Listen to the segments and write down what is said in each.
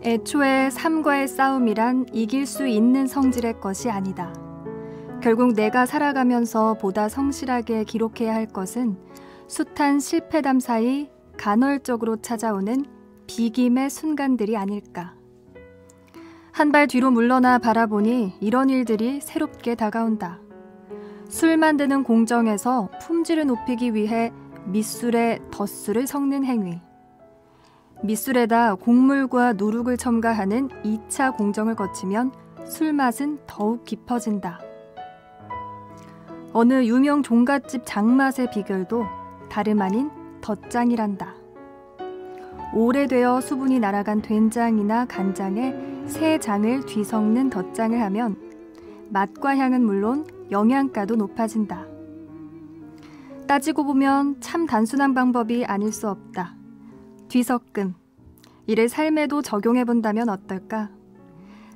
애초에 삶과의 싸움이란 이길 수 있는 성질의 것이 아니다. 결국 내가 살아가면서 보다 성실하게 기록해야 할 것은 숱한 실패담 사이 간헐적으로 찾아오는 비김의 순간들이 아닐까. 한 발 뒤로 물러나 바라보니 이런 일들이 새롭게 다가온다. 술 만드는 공정에서 품질을 높이기 위해 밑술에 덧술을 섞는 행위. 밑술에다 곡물과 누룩을 첨가하는 2차 공정을 거치면 술맛은 더욱 깊어진다. 어느 유명 종갓집 장맛의 비결도 다름 아닌 덧장이란다. 오래되어 수분이 날아간 된장이나 간장에 새 장을 뒤섞는 덧장을 하면 맛과 향은 물론 영양가도 높아진다. 따지고 보면 참 단순한 방법이 아닐 수 없다. 뒤섞음. 이를 삶에도 적용해본다면 어떨까?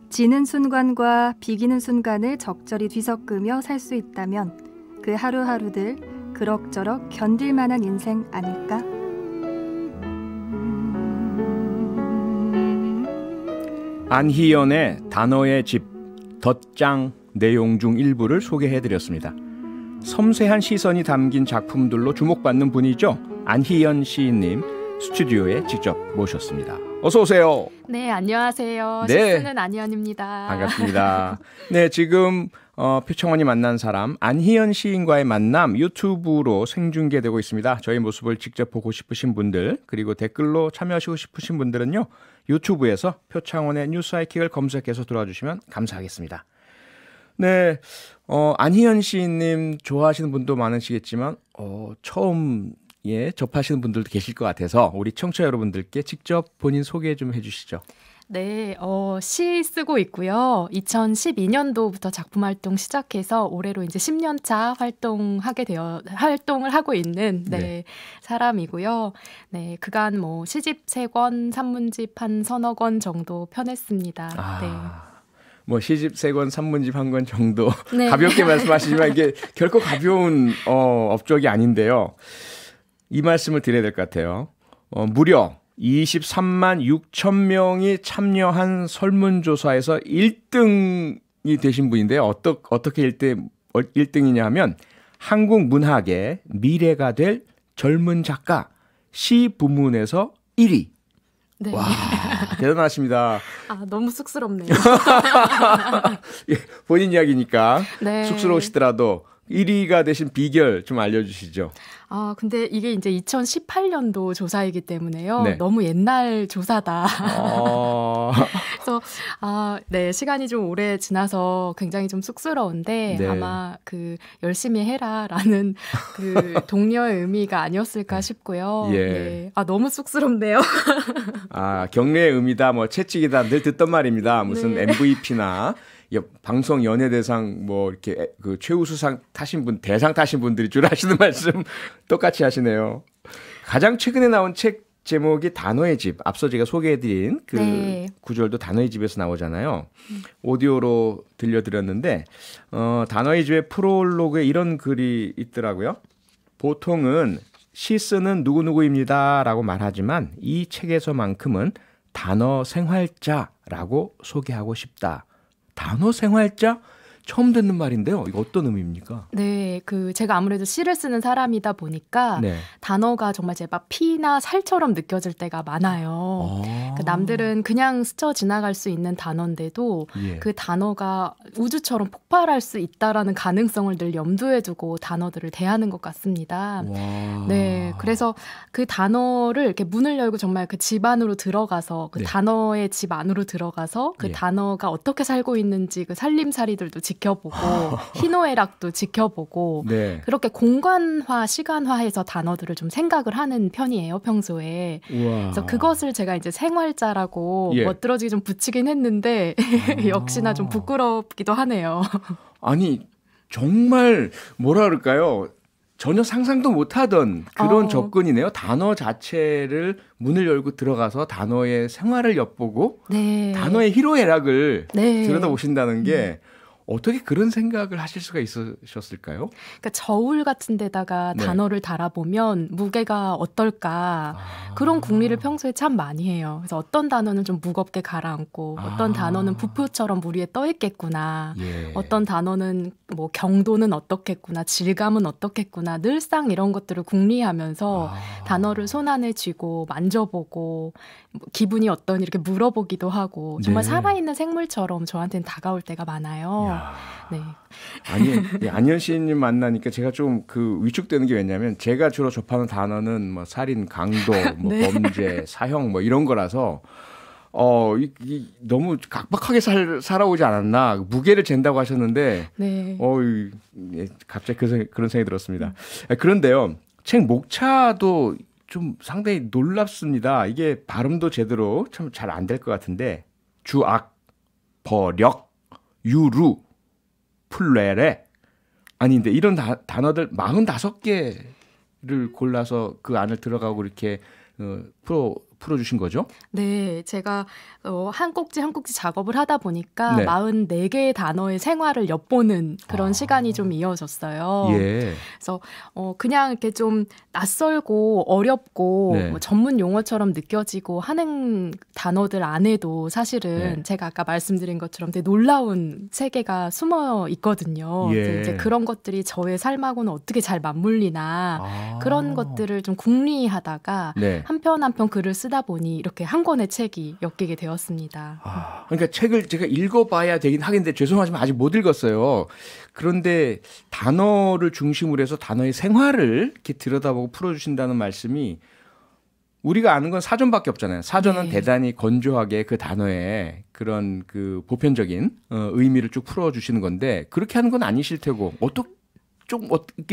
지는 순간과 비기는 순간을 적절히 뒤섞으며 살 수 있다면 그 하루하루들 그럭저럭 견딜만한 인생 아닐까? 안희연의 단어의 집, 덧장 내용 중 일부를 소개해드렸습니다. 섬세한 시선이 담긴 작품들로 주목받는 분이죠. 안희연 시인님 스튜디오에 직접 모셨습니다. 어서 오세요. 네, 안녕하세요. 네. 시쓰는 안희연입니다. 반갑습니다. 네, 지금 표창원이 만난 사람 안희연 시인과의 만남 유튜브로 생중계되고 있습니다. 저희 모습을 직접 보고 싶으신 분들 그리고 댓글로 참여하시고 싶으신 분들은요. 유튜브에서 표창원의 뉴스하이킥을 검색해서 들어와주시면 감사하겠습니다. 네, 안희연 시인님 좋아하시는 분도 많으시겠지만 처음 접하시는 분들도 계실 것 같아서 우리 청취자 여러분들께 직접 본인 소개 좀 해주시죠. 네, 시 쓰고 있고요. 2012년도부터 작품 활동 시작해서 올해로 이제 10년 차 활동을 하고 있는 네. 사람이고요. 네, 그간 시집 3권, 산문집 한 서너 권 정도 펴냈습니다. 네. 시집 3권, 산문집 1권 정도 네. 가볍게 말씀하시지만 이게 결코 가벼운 업적이 아닌데요. 이 말씀을 드려야 될 것 같아요. 무려 23만 6천 명이 참여한 설문조사에서 1등이 되신 분인데요. 어떻게 1등이냐 하면 한국 문학의 미래가 될 젊은 작가 시 부문에서 1위. 네. 와, 대단하십니다. 너무 쑥스럽네요. 예, 본인 이야기니까 네. 쑥스러우시더라도 1위가 되신 비결 좀 알려주시죠. 근데 이게 이제 2018년도 조사이기 때문에요. 네. 너무 옛날 조사다. 그래서 네, 시간이 좀 오래 지나서 굉장히 좀 쑥스러운데 네. 아마 열심히 해라라는 독려의 의미가 아니었을까 싶고요. 예. 네. 너무 쑥스럽네요. 경례의 의미다, 채찍이다 늘 듣던 말입니다. 무슨 네. MVP나 방송 연예대상 이렇게 최우수상 타신 분, 대상 타신 분들이 줄 아시는 말씀 똑같이 하시네요. 가장 최근에 나온 책 제목이 단어의 집. 앞서 제가 소개해드린 네. 구절도 단어의 집에서 나오잖아요. 오디오로 들려드렸는데 단어의 집의 프롤로그에 이런 글이 있더라고요. 보통은 시 쓰는 누구누구입니다 라고 말하지만 이 책에서만큼은 단어 생활자라고 소개하고 싶다. 단어 생활자? 처음 듣는 말인데요. 이거 어떤 의미입니까? 네, 제가 아무래도 시를 쓰는 사람이다 보니까 네. 단어가 정말 제 피나 살처럼 느껴질 때가 많아요. 남들은 그냥 스쳐 지나갈 수 있는 단어인데도 그 단어가 우주처럼 폭발할 수 있다라는 가능성을 늘 염두에 두고 단어들을 대하는 것 같습니다. 와. 네, 그래서 그 단어를 이렇게 문을 열고 정말 그 집 안으로 들어가서 네. 단어의 집 안으로 들어가서 단어가 어떻게 살고 있는지 살림살이들도 지켜보고 희노애락도 지켜보고 네. 그렇게 공간화, 시간화해서 단어들을 좀 생각을 하는 편이에요, 평소에. 우와. 그래서 그것을 제가 이제 생활자라고 멋들어지게 좀 붙이긴 했는데 역시나 좀 부끄럽기도 하네요. 아니, 정말 뭐라 그럴까요? 전혀 상상도 못하던 그런 접근이네요. 단어 자체를 문을 열고 들어가서 단어의 생활을 엿보고 단어의 희로애락을 들여다보신다는 게 어떻게 그런 생각을 하실 수가 있으셨을까요? 그러니까 저울 같은 데다가 네. 단어를 달아보면 무게가 어떨까 그런 궁리를 평소에 참 많이 해요. 그래서 어떤 단어는 좀 무겁게 가라앉고 어떤 단어는 부표처럼 물 위에 떠 있겠구나. 예. 어떤 단어는 뭐 경도는 어떻겠구나. 질감은 어떻겠구나. 늘상 이런 것들을 궁리하면서 단어를 손안에 쥐고 만져보고 뭐 기분이 어떠니 이렇게 물어보기도 하고 정말 네. 살아있는 생물처럼 저한테는 다가올 때가 많아요. 네. 아니, 안희연 시인님 만나니까 제가 좀 그 위축되는 게 왜냐면 제가 주로 접하는 단어는 뭐 살인, 강도, 뭐 네. 범죄, 사형 뭐 이런 거라서 너무 각박하게 살아오지 않았나 무게를 잰다고 하셨는데 네. 갑자기 그런 생각이 들었습니다. 그런데요, 책 목차도 좀 상당히 놀랍습니다. 이게 발음도 제대로 참 잘 안 될 것 같은데 주악, 버력, 유루, 플레레 아닌데 이런 단어들 45개를 골라서 그 안을 들어가고 이렇게 풀어주신 거죠? 네, 제가 한 꼭지 한 꼭지 작업을 하다 보니까 네. 44개의 단어의 생활을 엿보는 그런 시간이 좀 이어졌어요. 예. 그래서 그냥 이렇게 좀 낯설고 어렵고 네. 뭐 전문 용어처럼 느껴지고 하는 단어들 안에도 사실은 네. 제가 아까 말씀드린 것처럼 되게 놀라운 세계가 숨어 있거든요. 예. 그래서 이제 그런 것들이 저의 삶하고는 어떻게 잘 맞물리나 그런 것들을 좀 궁리하다가 네. 한 편 한 편 글을 쓰다 보니 이렇게 한 권의 책이 엮이게 되었습니다. 그러니까 책을 제가 읽어봐야 되긴 하겠는데 죄송하지만 아직 못 읽었어요. 그런데 단어를 중심으로 해서 단어의 생활을 이렇게 들여다보고 풀어주신다는 말씀이 우리가 아는 건 사전밖에 없잖아요. 사전은 네. 대단히 건조하게 그 단어의 그런 그 보편적인 의미를 쭉 풀어주시는 건데 그렇게 하는 건 아니실 테고 어떻게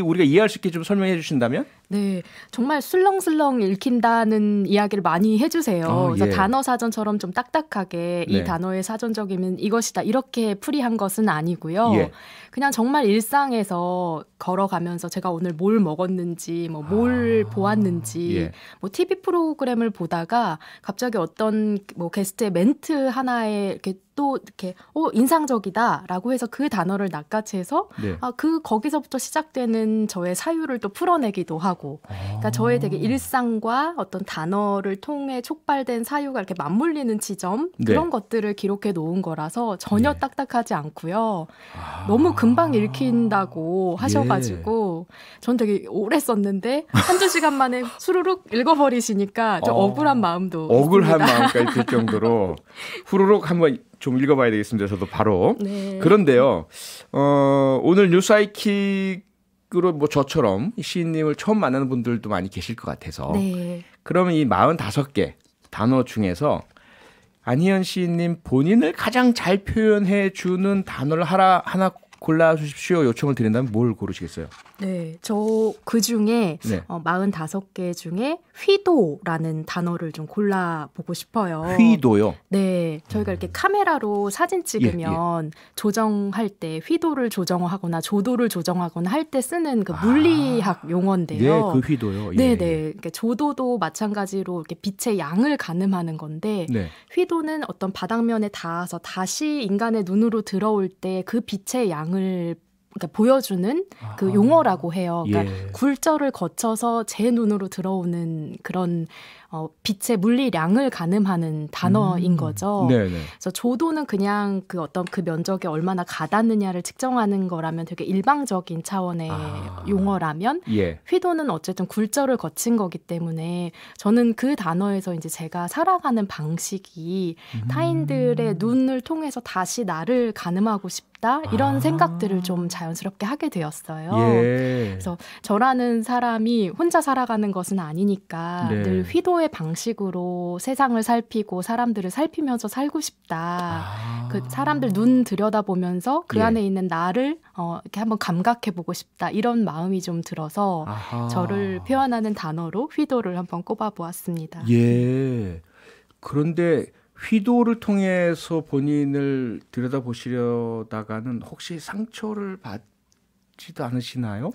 우리가 이해할 수 있게 좀 설명해 주신다면? 네, 정말 술렁술렁 읽힌다는 이야기를 많이 해주세요. 그래서 예. 단어 사전처럼 좀 딱딱하게 네. 이 단어의 사전적이면 이것이다 이렇게 풀이한 것은 아니고요. 예. 그냥 정말 일상에서 걸어가면서 제가 오늘 뭘 먹었는지, 뭐 뭘 보았는지, 예. 뭐 TV 프로그램을 보다가 갑자기 어떤 뭐 게스트의 멘트 하나에 이렇게 또 이렇게 인상적이다라고 해서 그 단어를 낚아채서 네. 거기서부터 시작되는 저의 사유를 또 풀어내기도 하고, 그러니까 저의 되게 일상과 어떤 단어를 통해 촉발된 사유가 이렇게 맞물리는 지점 네. 그런 것들을 기록해 놓은 거라서 전혀 네. 딱딱하지 않고요. 너무 금방 읽힌다고 하셔가지고 전 되게 오래 썼는데 한두 시간 만에 수루룩 읽어버리시니까 좀 억울한 마음도 억울한 있습니다. 마음까지 들 정도로 후루룩 한번 좀 읽어봐야 되겠습니다. 저도 바로. 네. 그런데요, 오늘 뉴사이킥으로 뭐 저처럼 시인님을 처음 만나는 분들도 많이 계실 것 같아서. 네. 그러면 이 45개 단어 중에서 안희연 시인님 본인을 가장 잘 표현해 주는 단어를 하나 골라주십시오 요청을 드린다면 뭘 고르시겠어요? 네, 저 그 중에 네. 45개 중에 휘도라는 단어를 좀 골라보고 싶어요. 휘도요? 네, 저희가 이렇게 카메라로 사진 찍으면 조정할 때 휘도를 조정하거나 조도를 조정하거나 할 때 쓰는 그 물리학 용어인데요. 네, 그 휘도요. 예. 네네. 그러니까 조도도 마찬가지로 이렇게 빛의 양을 가늠하는 건데 네. 휘도는 어떤 바닥면에 닿아서 다시 인간의 눈으로 들어올 때 그 빛의 양을 그러니까 보여주는 그 용어라고 해요. 그러니까 예. 굴절을 거쳐서 제 눈으로 들어오는 그런 빛의 물리량을 가늠하는 단어인 거죠. 네네. 그래서 조도는 그냥 그 어떤 그 면적에 얼마나 가닿느냐를 측정하는 거라면 되게 일방적인 차원의 용어라면 예. 휘도는 어쨌든 굴절을 거친 거기 때문에 저는 그 단어에서 이제 제가 살아가는 방식이 타인들의 눈을 통해서 다시 나를 가늠하고 싶다 이런 생각들을 좀 자연스럽게 하게 되었어요. 예. 그래서 저라는 사람이 혼자 살아가는 것은 아니니까 네. 늘 휘도의 방식으로 세상을 살피고 사람들을 살피면서 살고 싶다. 그 사람들 눈 들여다보면서 그 예. 안에 있는 나를 이렇게 한번 감각해보고 싶다. 이런 마음이 좀 들어서 저를 표현하는 단어로 휘도를 한번 꼽아보았습니다. 예. 그런데 휘도를 통해서 본인을 들여다보시려다가는 혹시 상처를 받지도 않으시나요?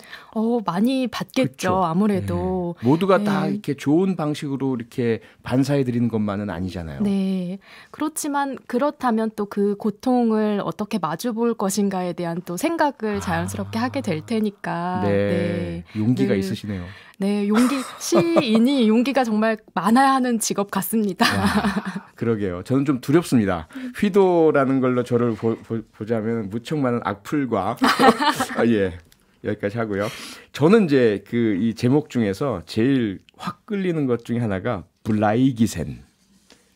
많이 받겠죠. 그쵸? 아무래도. 네. 모두가 네. 다 이렇게 좋은 방식으로 이렇게 반사해 드리는 것만은 아니잖아요. 네. 그렇지만 그렇다면 또 그 고통을 어떻게 마주볼 것인가에 대한 또 생각을 자연스럽게 하게 될 테니까. 네. 용기가 있으시네요. 네, 시인이 용기가 정말 많아야 하는 직업 같습니다. 와, 그러게요. 저는 좀 두렵습니다. 휘도라는 걸로 저를 보자면 무척 많은 악플과 예, 여기까지 하고요. 저는 이제 이 제목 중에서 제일 확 끌리는 것 중에 하나가 블라이기센.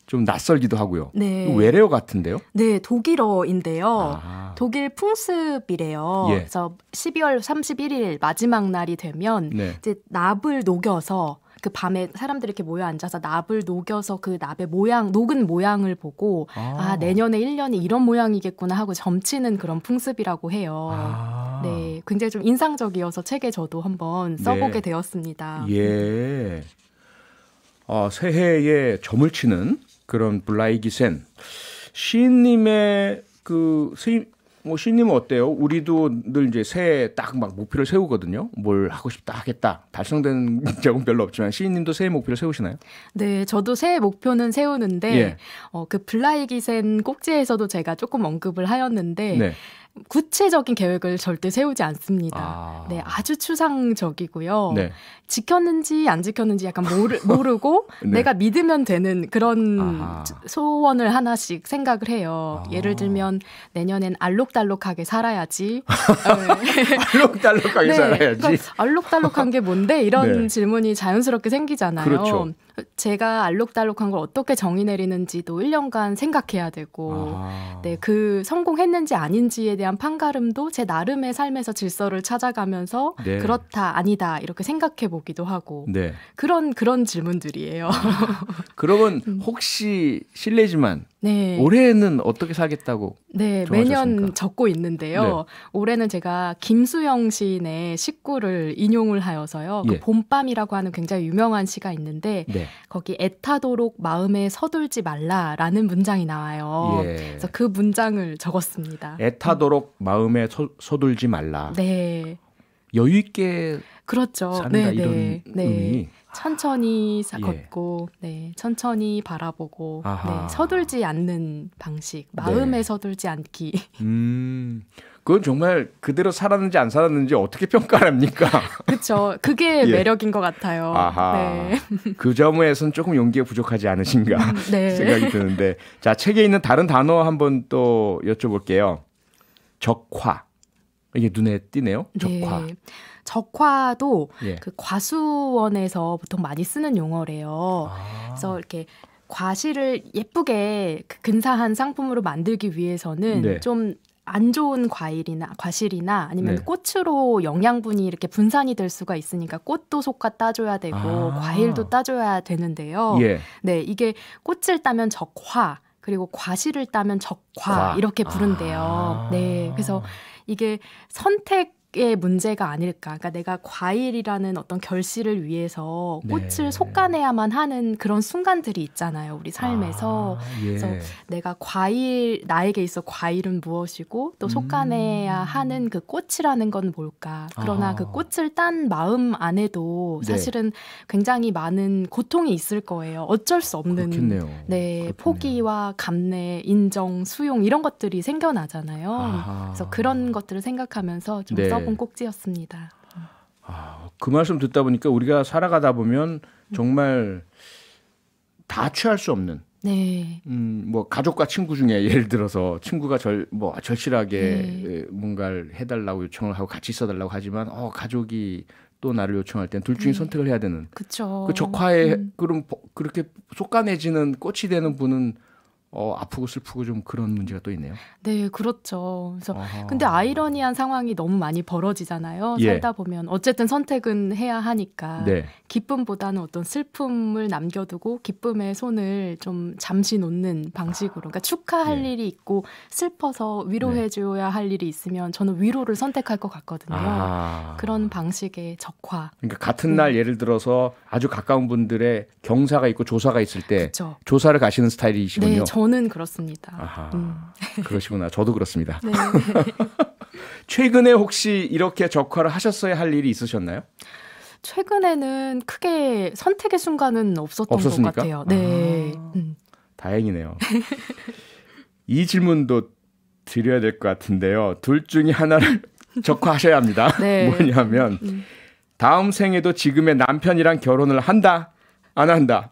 좀 낯설기도 하고요. 네. 외래어 같은데요? 네, 독일어인데요. 독일 풍습이래요. 예. 그래서 12월 31일 마지막 날이 되면 네. 이제 납을 녹여서 그 밤에 사람들이 이렇게 모여 앉아서 납을 녹여서 그 납의 녹은 모양을 보고 내년에 1년이 이런 모양이겠구나 하고 점치는 그런 풍습이라고 해요. 네, 굉장히 좀 인상적이어서 책에 저도 한번 써보게 되었습니다. 예. 새해에 점을 치는 그런 블라이기센. 시인님의 시인님은 어때요? 우리도 늘 이제 새해 딱 막 목표를 세우거든요. 뭘 하고 싶다 하겠다. 달성된 적은 별로 없지만 시인님도 새해 목표를 세우시나요? 네, 저도 새해 목표는 세우는데 예. 그 블라이기센 꼭지에서도 제가 조금 언급을 하였는데 네. 구체적인 계획을 절대 세우지 않습니다. 네, 아주 추상적이고요. 네. 지켰는지 안 지켰는지 약간 모르고 네. 내가 믿으면 되는 그런 소원을 하나씩 생각을 해요. 예를 들면 내년엔 알록달록하게 살아야지. 알록달록하게 살아야지. 그러니까 알록달록한 게 뭔데? 이런 네. 질문이 자연스럽게 생기잖아요. 그렇죠. 제가 알록달록한 걸 어떻게 정의 내리는지도 1년간 생각해야 되고 네, 그 성공했는지 아닌지에 대한 판가름도 제 나름의 삶에서 질서를 찾아가면서 네. 그렇다 아니다 이렇게 생각해 보기도 하고 네. 그런 질문들이에요. 그러면 혹시 실례지만 네. 올해는 어떻게 살겠다고 네, 정하셨습니까? 매년 적고 있는데요. 네. 올해는 제가 김수영 시인의 시구를 인용을 하여서요. 예. 그 봄밤이라고 하는 굉장히 유명한 시가 있는데 네. 거기 애타도록 마음에 서둘지 말라라는 문장이 나와요. 예. 그래서 그 문장을 적었습니다. 애타도록 마음에 서둘지 말라. 네. 여유 있게 그렇죠. 산다 이런 의미. 천천히 예. 걷고, 네, 천천히 바라보고, 아하. 네, 서둘지 않는 방식, 마음에 네. 서둘지 않기. 그건 정말 그대로 살았는지 안 살았는지 어떻게 평가합니까? 그렇죠. 그게 예. 매력인 것 같아요. 아하. 네. 그 점에서는 조금 용기가 부족하지 않으신가 네. 생각이 드는데, 자, 책에 있는 다른 단어 한번 또 여쭤볼게요. 적화. 이게 눈에 띄네요. 적화. 네. 적화도 예. 그 과수원에서 보통 많이 쓰는 용어래요. 그래서 이렇게 과실을 예쁘게 그 근사한 상품으로 만들기 위해서는 네. 좀 안 좋은 과실이나 아니면 네. 꽃으로 영양분이 이렇게 분산이 될 수가 있으니까 꽃도 속과 따줘야 되고 과일도 따줘야 되는데요. 예. 네, 이게 꽃을 따면 적화, 그리고 과실을 따면 적화 이렇게 부른대요. 네, 그래서 이게 선택의 문제가 아닐까. 그러니까 내가 과일이라는 어떤 결실을 위해서 꽃을 네. 솎아내야만 하는 그런 순간들이 있잖아요. 우리 삶에서. 예. 그래서 내가 나에게 있어 과일은 무엇이고 또 솎아내야 하는 그 꽃이라는 건 뭘까. 그러나 그 꽃을 딴 마음 안에도 네. 사실은 굉장히 많은 고통이 있을 거예요. 어쩔 수 없는 그렇겠네요. 네, 그렇겠네요. 포기와 감내, 인정, 수용 이런 것들이 생겨나잖아요. 아하. 그래서 그런 것들을 생각하면서 좀 네. 써본 꼭지였습니다. 그 말씀 듣다 보니까 우리가 살아가다 보면 정말 다 취할 수 없는 네. 뭐 가족과 친구 중에 예를 들어서 친구가 절실하게 뭔가를 해달라고 요청을 하고 같이 있어달라고 하지만 가족이 또 나를 요청할 땐 둘 중에 선택을 해야 되는 그렇죠. 그 적화에 그럼 그렇게 쏟아내지는 꽃이 되는 분은 아프고 슬프고 좀 그런 문제가 또 있네요. 네, 그렇죠. 그래서 아하. 근데 아이러니한 상황이 너무 많이 벌어지잖아요. 예. 살다 보면 어쨌든 선택은 해야 하니까 네. 기쁨보다는 어떤 슬픔을 남겨두고 기쁨의 손을 좀 잠시 놓는 방식으로. 그러니까 축하할 예. 일이 있고 슬퍼서 위로해줘야 할 일이 있으면 저는 위로를 선택할 것 같거든요. 그런 방식의 적화. 그러니까 같은 날 예를 들어서 아주 가까운 분들의 경사가 있고 조사가 있을 때 그렇죠. 조사를 가시는 스타일이시군요. 네, 저는 그렇습니다. 아하, 그러시구나. 저도 그렇습니다. 네. 최근에 혹시 이렇게 적화를 하셨어야 할 일이 있으셨나요? 최근에는 크게 선택의 순간은 없었습니까? 것 같아요. 네. 다행이네요. 이 질문도 드려야 될 것 같은데요. 둘 중에 하나를 적화하셔야 합니다. 네. 뭐냐면 다음 생에도 지금의 남편이랑 결혼을 한다? 안 한다?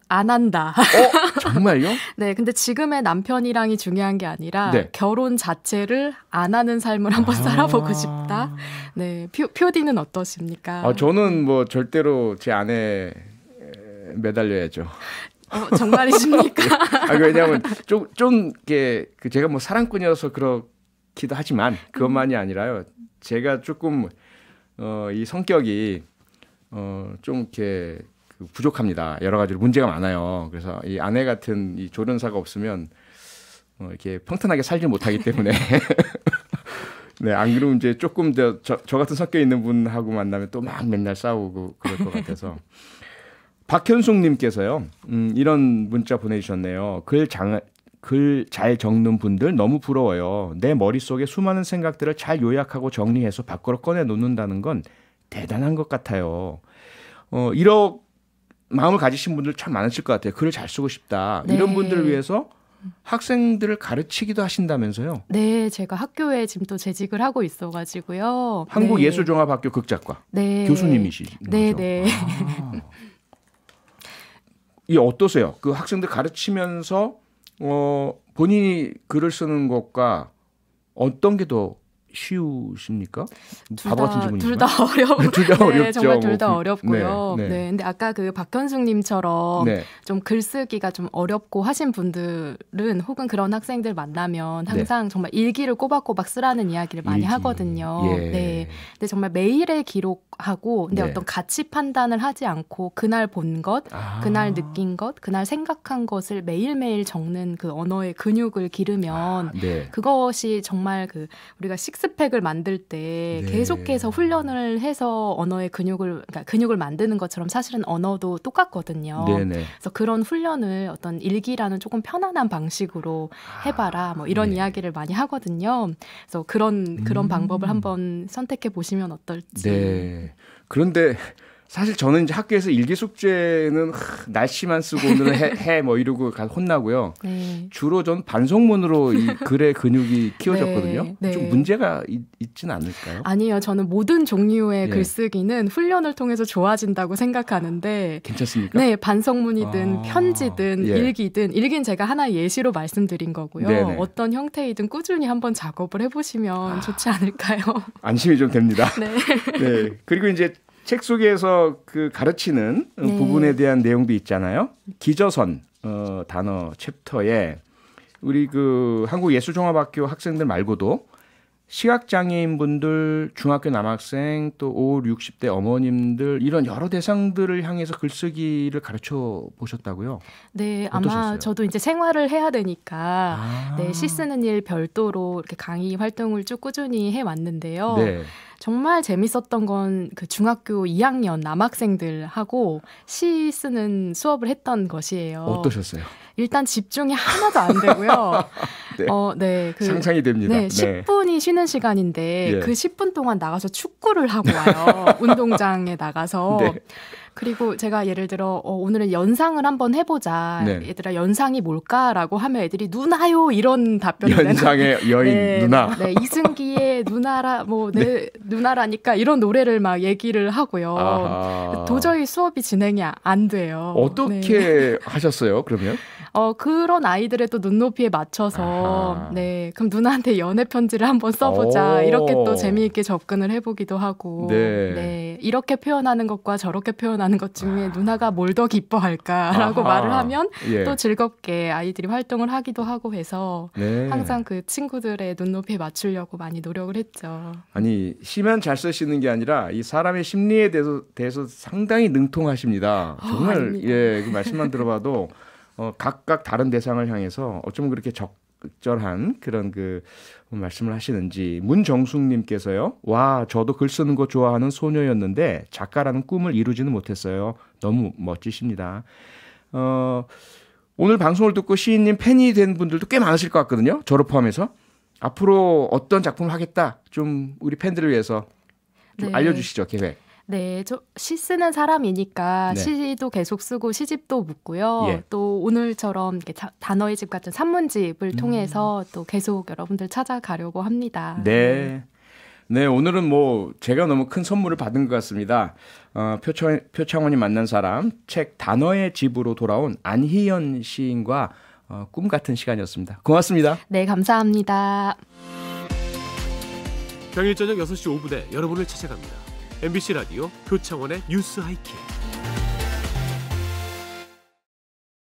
안 한다. 정말요? 네, 근데 지금의 남편이랑이 중요한 게 아니라 네. 결혼 자체를 안 하는 삶을 한번 살아보고 싶다. 네, 표디는 어떠십니까? 저는 뭐 절대로 제 아내에 매달려야죠. 정말이십니까? 왜냐하면 좀 이렇게 제가 뭐 사랑꾼이어서 그렇기도 하지만 그것만이 아니라요. 제가 조금 이 성격이 좀 이렇게 부족합니다. 여러 가지로 문제가 많아요. 그래서 이 아내 같은 이 조련사가 없으면 이렇게 평탄하게 살지 못하기 때문에 네, 안 그러면 이제 조금 더 저 같은 성격 있는 분하고 만나면 또 막 맨날 싸우고 그럴 것 같아서. 박현숙님께서요, 이런 문자 보내주셨네요. 글 잘 적는 분들 너무 부러워요. 내 머릿속에 수많은 생각들을 잘 요약하고 정리해서 밖으로 꺼내 놓는다는 건 대단한 것 같아요. 이런 마음을 가지신 분들 참 많으실 것 같아요. 글을 잘 쓰고 싶다. 네. 이런 분들을 위해서 학생들을 가르치기도 하신다면서요? 네, 제가 학교에 지금 또 재직을 하고 있어가지고요. 한국예술종합학교 극작과 네. 교수님이신 네, 거죠? 네. 이 어떠세요? 그 학생들 가르치면서 본인이 글을 쓰는 것과 어떤 게 더 쉬우십니까? 바보 같은 질문이지만. 둘 다 어렵고. 둘 다 네, 어렵죠. 정말 둘 다 어렵고요. 네, 네. 네, 근데 아까 그 박현숙님처럼 네. 좀 글쓰기가 좀 어렵고 하신 분들은 혹은 그런 학생들 만나면 항상 정말 일기를 꼬박꼬박 쓰라는 이야기를 많이 하거든요. 예. 네, 근데 정말 매일의 기록하고 근데 네. 어떤 가치 판단을 하지 않고 그날 본 것, 그날 느낀 것, 그날 생각한 것을 매일매일 적는 그 언어의 근육을 기르면 네. 그것이 정말 그 우리가 식스팩을 만들 때 네. 계속해서 훈련을 해서 언어의 그러니까 근육을 만드는 것처럼 사실은 언어도 똑같거든요. 네네. 그래서 그런 훈련을 어떤 일기라는 조금 편안한 방식으로 해봐라. 뭐 이런 네. 이야기를 많이 하거든요. 그래서 그런 방법을 한번 선택해 보시면 어떨지. 네. 그런데 사실 저는 이제 학교에서 일기 숙제는 날씨만 쓰고 오늘은 해 뭐 이러고 혼나고요. 네. 주로 전 반성문으로 이 글의 근육이 키워졌거든요. 네, 네. 좀 문제가 있지는 않을까요? 아니요. 저는 모든 종류의 예. 글쓰기는 훈련을 통해서 좋아진다고 생각하는데 괜찮습니까? 네, 반성문이든 편지든 예. 일기든 일기는 제가 하나의 예시로 말씀드린 거고요. 네네. 어떤 형태이든 꾸준히 한번 작업을 해보시면 좋지 않을까요? 안심이 좀 됩니다. 네. 네. 그리고 이제 책 속에서 그 가르치는 네. 부분에 대한 내용도 있잖아요. 기저선 단어 챕터에 우리 그 한국예술종합학교 학생들 말고도 시각장애인 분들, 중학교 남학생, 또 50, 60대 어머님들 이런 여러 대상들을 향해서 글쓰기를 가르쳐 보셨다고요? 네, 어떠셨어요? 아마 저도 이제 생활을 해야 되니까 네, 시 쓰는 일 별도로 이렇게 강의 활동을 쭉 꾸준히 해왔는데요. 네. 정말 재밌었던 건 그 중학교 2학년 남학생들하고 시 쓰는 수업을 했던 것이에요. 어떠셨어요? 일단 집중이 하나도 안 되고요. 네. 네. 상상이 됩니다. 네, 10분이 쉬는 시간인데 예. 그 10분 동안 나가서 축구를 하고 와요. 운동장에 나가서. 네. 그리고 제가 예를 들어 오늘은 연상을 한번 해보자. 네. 얘들아 연상이 뭘까라고 하면 애들이 누나요 이런 답변을 연상의 여인 네, 누나. 네, 이승기의 누나라 뭐 내 누나라니까 이런 노래를 막 얘기를 하고요. 아하. 도저히 수업이 진행이 안 돼요. 어떻게 네. 하셨어요? 그러면? 그런 아이들의 또 눈높이에 맞춰서 아하. 네, 그럼 누나한테 연애 편지를 한번 써보자. 오. 이렇게 또 재미있게 접근을 해보기도 하고 네. 이렇게 표현하는 것과 저렇게 표현하는 것 중에 누나가 뭘 더 기뻐할까라고 아하. 말을 하면 예. 또 즐겁게 아이들이 활동을 하기도 하고 해서 네. 항상 그 친구들의 눈높이에 맞추려고 많이 노력을 했죠. 아니 시만 잘 쓰시는 게 아니라 이 사람의 심리에 대해서 상당히 능통하십니다. 정말 아닙니다. 예, 그 말씀만 들어봐도 각각 다른 대상을 향해서 어쩌면 그렇게 적절한 그런 그 말씀을 하시는지. 문정숙님께서요. 와, 저도 글 쓰는 거 좋아하는 소녀였는데 작가라는 꿈을 이루지는 못했어요. 너무 멋지십니다. 오늘 방송을 듣고 시인님 팬이 된 분들도 꽤 많으실 것 같거든요. 저를 포함해서. 앞으로 어떤 작품을 하겠다. 좀 우리 팬들을 위해서 좀 네. 알려주시죠, 계획. 네, 시 쓰는 사람이니까 네. 시도 계속 쓰고 시집도 묻고요. 예. 또 오늘처럼 이렇게 단어의 집 같은 산문집을 통해서 또 계속 여러분들 찾아가려고 합니다. 네. 네, 오늘은 뭐 제가 너무 큰 선물을 받은 것 같습니다. 표창원이 만난 사람 책 단어의 집으로 돌아온 안희연 시인과 꿈 같은 시간이었습니다. 고맙습니다. 네, 감사합니다. 평일 저녁 6시 5분에 여러분을 찾아갑니다. MBC 라디오 표창원의 뉴스 하이킥.